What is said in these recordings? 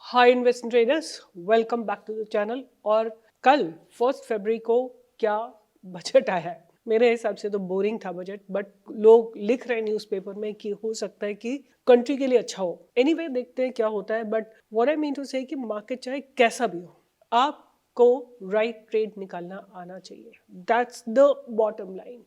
Hi investment traders, welcome back to the channel. और कल 1 फरवरी को क्या बजट आया है? मेरे हिसाब से तो बोरिंग था बजट, बट लोग लिख रहे हैं न्यूज़पेपर में कि हो सकता है कि कंट्री के लिए अच्छा हो। एनीवे देखते हैं क्या होता है, but what I mean to say कि मार्केट चाहे कैसा भी हो, आपको राइट ट्रेड निकालना आना चाहिए। That's the bottom line.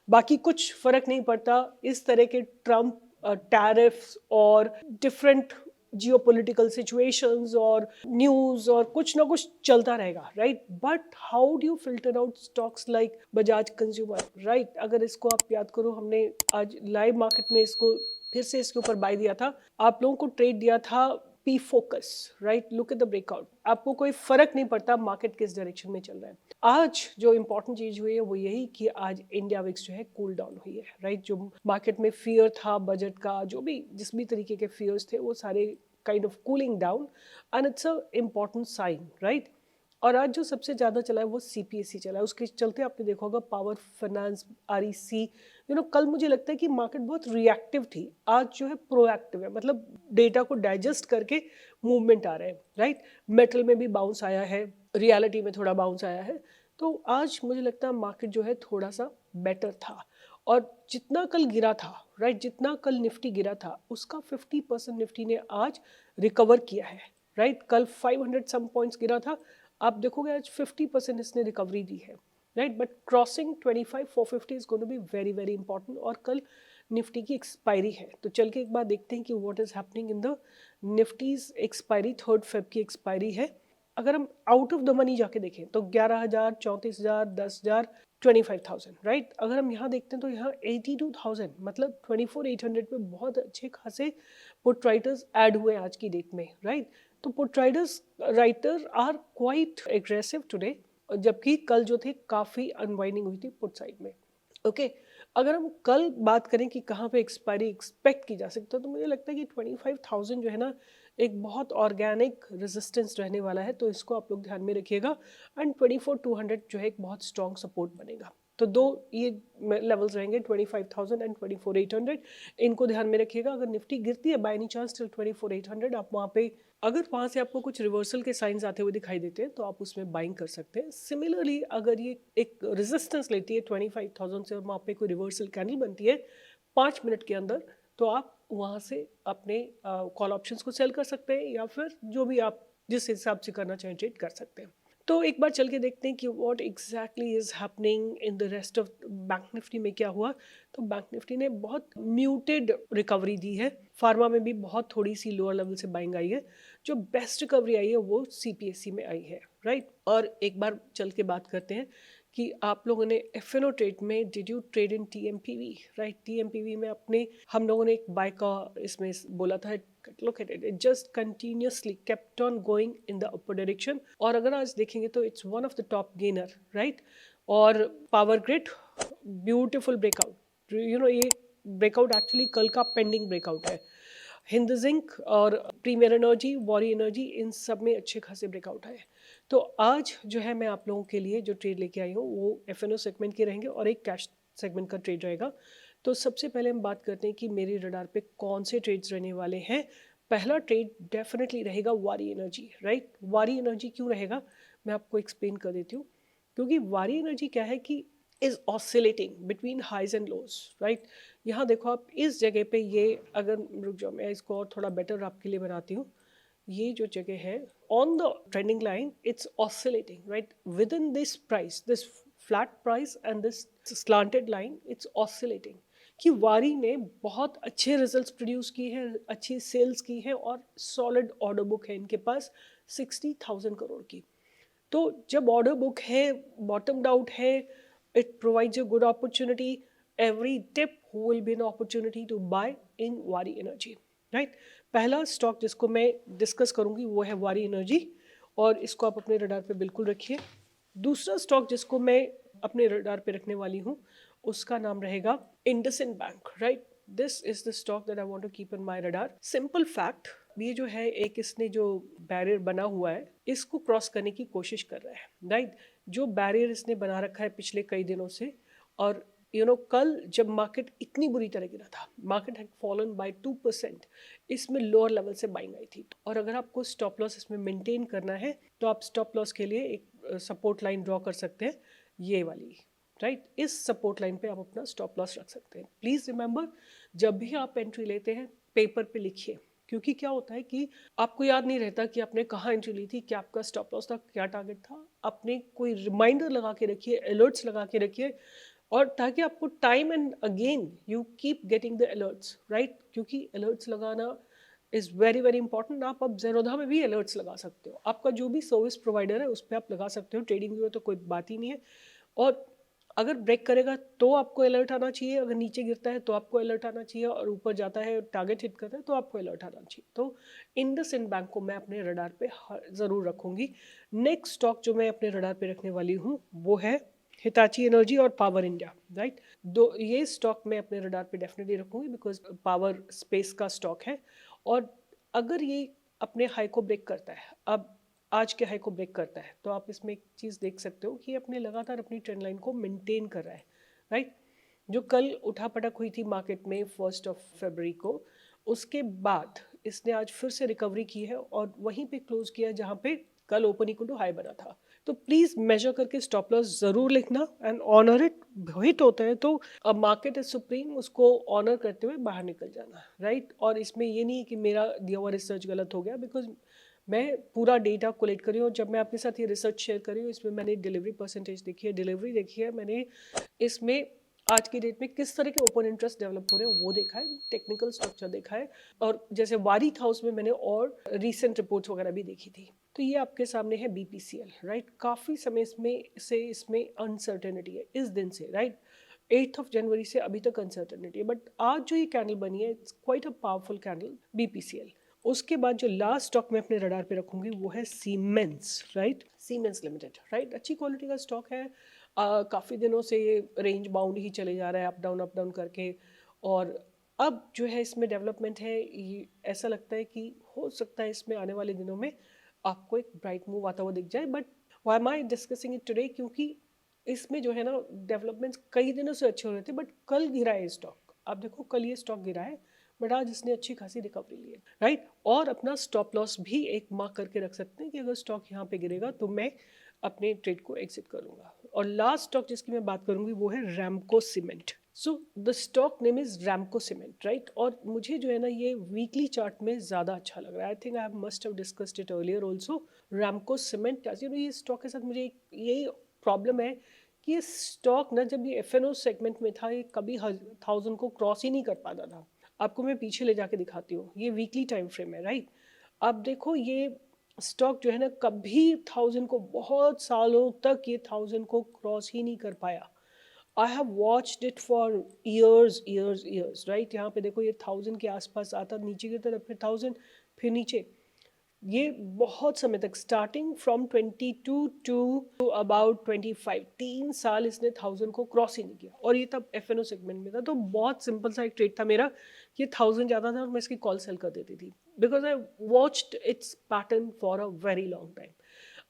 बाकी कुछ फर्क नहीं पड़ता। इस तरह के ट्रम्प टैरिफ्स और डिफरेंट जियोपॉलिटिकल सिचुएशंस और न्यूज और कुछ ना कुछ चलता रहेगा, right? But how do you filter out stocks like Bajaj consumer, right? अगर इसको आप याद करो, हमने आज लाइव मार्केट में इसको फिर से इसके ऊपर बाय दिया था। आप लोगों को ट्रेड दिया था P focus, right? Look at the breakout. आपको कोई फर्क नहीं पड़ता मार्केट किस डायरेक्शन में चल रहा है। आज जो इंपॉर्टेंट चीज हुई है वो यही कि आज इंडिया विक्स जो है कूल डाउन हुई है, राइट? जो मार्केट में फियर था बजट का, जो भी जिस भी तरीके के फियर्स थे, वो सारे kind of cooling down, and it's a important sign, right? और आज जो सबसे ज़्यादा चला है वो सीपीएससी चला है। उसके चलते आपने देखा होगा पावर फाइनेंस, आरईसी, कल मुझे लगता है कि मार्केट बहुत रिएक्टिव थी, आज जो है प्रोएक्टिव है। मतलब डेटा को डाइजेस्ट करके मूवमेंट आ रहे हैं, राइट? मेटल में भी बाउंस आया है, रियलिटी में थोड़ा बाउंस आया है। तो आज मुझे लगता है मार्केट जो है थोड़ा सा बेटर था। और जितना कल गिरा था, राइट, जितना कल निफ्टी गिरा था, उसका 50% निफ्टी ने आज रिकवर किया है, राइट? कल 500 सम पॉइंट्स गिरा था, आप देखोगे आज 50% इसने रिकवरी दी है, right? But crossing 25,450 is going to be very very important. और कल निफ्टी की एक्सपायरी है, तो चल के एक बार देखते हैं कि what is happening in the Nifty's expiry. 3 Feb की एक्सपायरी है। अगर हम आउट ऑफ द मनी जाके देखें तो 11,000, 34,000, 10,000, 25,000, राइट? अगर हम यहाँ देखते हैं तो यहाँ 82,000, मतलब 24,800 पे बहुत अच्छे खासे पुट राइटर्स ऐड हुए आज की डेट में, राइट? तो put writers writer are quite aggressive today, जबकि कल जो थे काफ़ी अनवाइंडिंग हुई थी पुट साइड में। ओके, अगर हम कल बात करें कि कहाँ पे एक्सपायरी एक्सपेक्ट की जा सकती है, तो मुझे लगता है कि 25,000 जो है ना, एक बहुत ऑर्गेनिक रेजिस्टेंस रहने वाला है, तो इसको आप लोग ध्यान में रखिएगा। एंड 24,200 जो है एक बहुत स्ट्रॉन्ग सपोर्ट बनेगा। तो दो ये लेवल्स रहेंगे, 25,000 एंड 24,800। इनको ध्यान में रखिएगा। अगर निफ्टी गिरती है बाय एनी चांस टिल 24,800, आप वहाँ पे, अगर वहाँ से आपको कुछ रिवर्सल के साइंस आते हुए दिखाई देते हैं तो आप उसमें बाइंग कर सकते हैं। सिमिलरली अगर ये एक रेजिस्टेंस लेती है 25,000 से और वहाँ पे कोई रिवर्सल कैंडल बनती है 5 मिनट के अंदर, तो आप वहाँ से अपने कॉल ऑप्शंस को सेल कर सकते हैं, या फिर जो भी आप जिस हिसाब से करना चाहें ट्रेड कर सकते हैं। तो एक बार चल के देखते हैं कि what exactly is happening in the rest of bank Nifty में क्या हुआ। तो बैंक निफ्टी ने बहुत म्यूटेड रिकवरी दी है। फार्मा में भी बहुत थोड़ी सी लोअर लेवल से बाइंग आई है। जो बेस्ट रिकवरी आई है वो सीपीएससी में आई है, राइट? और एक बार चल के बात करते हैं कि आप लोगों ने एफएनओ ट्रेड में did you trade in TMPV, right? TMPV में अपने हम लोगों ने एक बाय का इसमें बोला था। look at it, it just continuously kept on going in the upper direction। और अगर आज देखेंगे तो it's one of the top gainer, right? और पावर ग्रिड ब्यूटीफुल ब्रेकआउट, ये ब्रेकआउट एक्चुअली कल का पेंडिंग ब्रेकआउट है। हिंद जिंक और प्रीमियर एनर्जी, वॉरी एनर्जी, इन सब में अच्छे खासे ब्रेकआउट है। तो आज जो है मैं आप लोगों के लिए जो ट्रेड लेके आई हूँ वो एफएनओ सेगमेंट के रहेंगे और एक कैश सेगमेंट का ट्रेड रहेगा। तो सबसे पहले हम बात करते हैं कि मेरे रडार पे कौन से ट्रेड्स रहने वाले हैं। पहला ट्रेड डेफिनेटली रहेगा वारी एनर्जी, राइट? वारी एनर्जी क्यों रहेगा, मैं आपको एक्सप्लेन कर देती हूँ। क्योंकि वारी एनर्जी क्या है कि is oscillating between highs and lows, right? यहाँ देखो आप इस जगह पे, ये अगर रुक जाओ मैं इसको और थोड़ा बेटर आपके लिए बनाती हूँ। ये जो जगह है on the trending line, it's oscillating, right? With in this price, this flat price and this slanted line, it's oscillating. कि वारी ने बहुत अच्छे रिजल्ट्स प्रोड्यूस किए हैं, अच्छी सेल्स की है और सॉलिड ऑर्डर बुक है इनके पास 60,000 करोड़ की। तो जब ऑर्डर बुक है, बॉटम्ड आउट है, it provides a good opportunity. Every dip will be an opportunity to buy in Waaree Energy, right? पहला स्टॉक जिसको मैं डिस्कस करूंगी वो है वारी एनर्जी, और इसको आप अपने रडार पे बिल्कुल रखिए। दूसरा स्टॉक जिसको मैं अपने रडार पे रखने वाली हूँ उसका नाम रहेगा IndusInd bank, right? This is the stock that I want to keep in my radar. Simple fact, ये जो है एक इसने जो बैरियर बना हुआ है इसको क्रॉस करने की कोशिश कर रहा है, राइट? जो बैरियर इसने बना रखा है पिछले कई दिनों से, और कल जब मार्केट इतनी बुरी तरह गिरा था, मार्केट हैड फॉलन बाय 2%, इसमें लोअर लेवल से बाइंग आई थी। और अगर आपको स्टॉप लॉस इसमें मेंटेन करना है तो आप स्टॉप लॉस के लिए एक सपोर्ट लाइन ड्रॉ कर सकते हैं, ये वाली, राइट। इस सपोर्ट लाइन पे आप अपना स्टॉप लॉस रख सकते हैं। प्लीज़ रिमेंबर, जब भी आप एंट्री लेते हैं पेपर पे लिखिए, क्योंकि क्या होता है कि आपको याद नहीं रहता कि आपने कहाँ एंट्री ली थी, क्या आपका स्टॉप लॉस था, क्या टारगेट था। आपने कोई रिमाइंडर लगा के रखिए, अलर्ट्स लगा के रखिए, और ताकि आपको time and again you keep getting the alerts, right. क्योंकि अलर्ट्स लगाना इज़ वेरी वेरी इंपॉर्टेंट। आप अब ज़ेरोधा में भी अलर्ट्स लगा सकते हो, आपका जो भी सर्विस प्रोवाइडर है उस पर आप लगा सकते हो। ट्रेडिंग व्यू तो कोई बात ही नहीं है। और अगर ब्रेक करेगा तो आपको अलर्ट आना चाहिए, अगर नीचे गिरता है तो आपको अलर्ट आना चाहिए, और ऊपर जाता है टारगेट हिट करता है तो आपको अलर्ट आना चाहिए। तो इंडसइंड बैंक को मैं अपने रडार पे ज़रूर रखूंगी। नेक्स्ट स्टॉक जो मैं अपने रडार पे रखने वाली हूँ वो है हिताची एनर्जी और पावर इंडिया, राइट। दो ये स्टॉक मैं अपने रडार पे डेफिनेटली रखूंगी, बिकॉज पावर स्पेस का स्टॉक है। और अगर ये अपने हाई को ब्रेक करता है, अब आज के हाई को ब्रेक करता है, तो आप इसमें एक चीज़ देख सकते हो कि अपने लगातार अपनी ट्रेंड लाइन को मेंटेन कर रहा है, राइट। जो कल उठापटक हुई थी मार्केट में 1 फरवरी को, उसके बाद इसने आज फिर से रिकवरी की है और वहीं पे क्लोज किया जहाँ पे कल ओपनिंग को हाई बना था। तो प्लीज मेजर करके स्टॉप लॉस जरूर लिखना एंड ऑनर इट। हिट होता है तो अब मार्केट इज सुप्रीम, उसको ऑनर करते हुए बाहर निकल जाना, राइट। और इसमें ये नहीं है कि मेरा दिया हुआ रिसर्च गलत हो गया, बिकॉज मैं पूरा डेटा कोलेक्ट करी हूँ, और जब मैं आपके साथ ये रिसर्च शेयर करी हूँ इसमें मैंने डिलीवरी परसेंटेज देखी है, डिलीवरी देखी है मैंने, इसमें आज की डेट में किस तरह के ओपन इंटरेस्ट डेवलप हो रहे हैं वो देखा है, टेक्निकल स्ट्रक्चर देखा है, और जैसे वारी था उसमें मैंने और रीसेंट रिपोर्ट्स वगैरह भी देखी थी। तो ये आपके सामने है बीपीसीएल, राइट। काफ़ी समय इसमें अनसर्टेनिटी है इस दिन से, राइट। 8 जनवरी से अभी तक अनसर्टेनिटी है, बट आज जो ये कैंडल बनी है it's quite a powerful candle BPCL. उसके बाद जो लास्ट स्टॉक मैं अपने रडार पे रखूंगी वो है siemens, right. Siemens limited, right. अच्छी क्वालिटी का स्टॉक है, काफ़ी दिनों से ये रेंज बाउंड ही चले जा रहा है, अप डाउन करके। और अब जो है इसमें डेवलपमेंट है, ये ऐसा लगता है कि हो सकता है इसमें आने वाले दिनों में आपको एक ब्राइट मूव आता हुआ दिख जाए। But why am I discussing it today, क्योंकि इसमें जो है ना डेवलपमेंट्स कई दिनों से अच्छे हो रहे थे, बट कल गिरा है स्टॉक। आप देखो कल ये स्टॉक गिरा है, बट आज इसने अच्छी खासी रिकवरी ली है, राइट। और अपना स्टॉप लॉस भी एक मार्क करके रख सकते हैं कि अगर स्टॉक यहाँ पे गिरेगा तो मैं अपने ट्रेड को एग्जिट करूंगा। और लास्ट स्टॉक जिसकी मैं बात करूंगी वो है Ramco cement. So the stock name is Ramco cement, right. और मुझे जो है ना ये वीकली चार्ट में ज़्यादा अच्छा लग रहा है। I think I must have discussed it earlier also. Ramco cement, ये स्टॉक के साथ मुझे यही प्रॉब्लम है कि ये स्टॉक ना जब ये एफएनओ सेगमेंट में था ये कभी 1000 को क्रॉस ही नहीं कर पाता था। आपको मैं पीछे ले जाके दिखाती हूँ, ये वीकली टाइम फ्रेम है, राइट। अब देखो ये स्टॉक जो है ना कभी 1000 को, बहुत सालों तक ये 1000 को क्रॉस ही नहीं कर पाया। I have watched it for years, right. यहाँ पे देखो ये 1000 के आसपास आता, नीचे की तरफ फिर 1000, फिर नीचे। ये बहुत समय तक, स्टार्टिंग फ्रॉम 22 टू अबाउट 25, 3 साल इसने 1000 को क्रॉस ही नहीं किया, और ये तब एफएनओ सेगमेंट में था। तो बहुत सिंपल सा एक ट्रेड था मेरा, ये 1000 ज़्यादा था और मैं इसकी कॉल सेल कर देती थी, because I watched it's pattern for a very long time.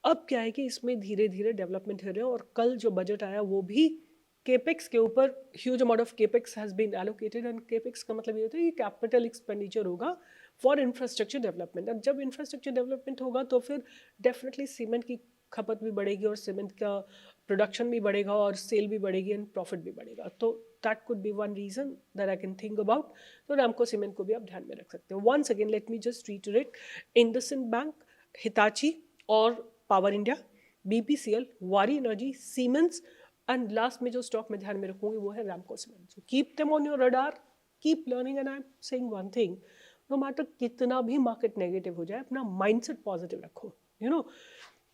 अब क्या है कि इसमें धीरे धीरे डेवलपमेंट हो रहे हैं, और कल जो बजट आया वो भी केपेक्स के ऊपर, huge amount of capex has been allocated. And capex का मतलब ये होता है कि कैपिटल एक्सपेंडिचर होगा फॉर इंफ्रास्ट्रक्चर डेवलपमेंट। अब जब इंफ्रास्ट्रक्चर डेवलपमेंट होगा तो फिर डेफिनेटली सीमेंट की खपत भी बढ़ेगी, और सीमेंट का प्रोडक्शन भी बढ़ेगा, और सेल भी बढ़ेगी, एंड प्रॉफिट भी बढ़ेगा। तो that could be one reason that I can think about. तो रामको सीमेंट को भी आप ध्यान में रख सकते हो। Once again let me just reiterate, IndusInd bank, Hitachi और power India, BPCL, Waaree energy, Siemens, and last में जो स्टॉक मैं ध्यान में रखूंगी वो है Ramco cement. So keep them on your radar, keep learning, and I am saying one thing, no matter कितना भी मार्केट नेगेटिव हो जाए, अपना माइंडसेट पॉजिटिव रखो।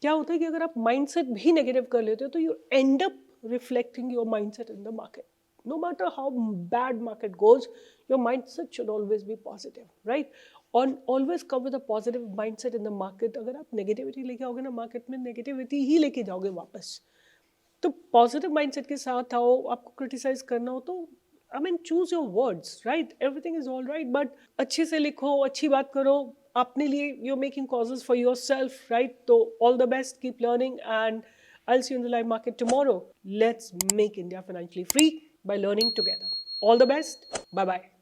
क्या होता है कि अगर आप माइंडसेट भी नेगेटिव कर लेते हो तो you and up reflecting your mindset in the market. No matter how bad market goes, your mindset should always be positive, right? And always come with a positive mindset in the market. अगर आप negativity लेके आओगे ना market में, negativity ही लेके जाओगे वापस। तो पॉजिटिव माइंडसेट के साथ आओ। आपको क्रिटिसाइज करना हो तो I mean choose your words, right. Everything is all right, but अच्छे से लिखो, अच्छी बात करो अपने लिए। You are making causes for yourself, right. तो all the best, keep learning, and I'll see you in the live market tomorrow. Let's make India financially free. by learning together. All the best. Bye bye.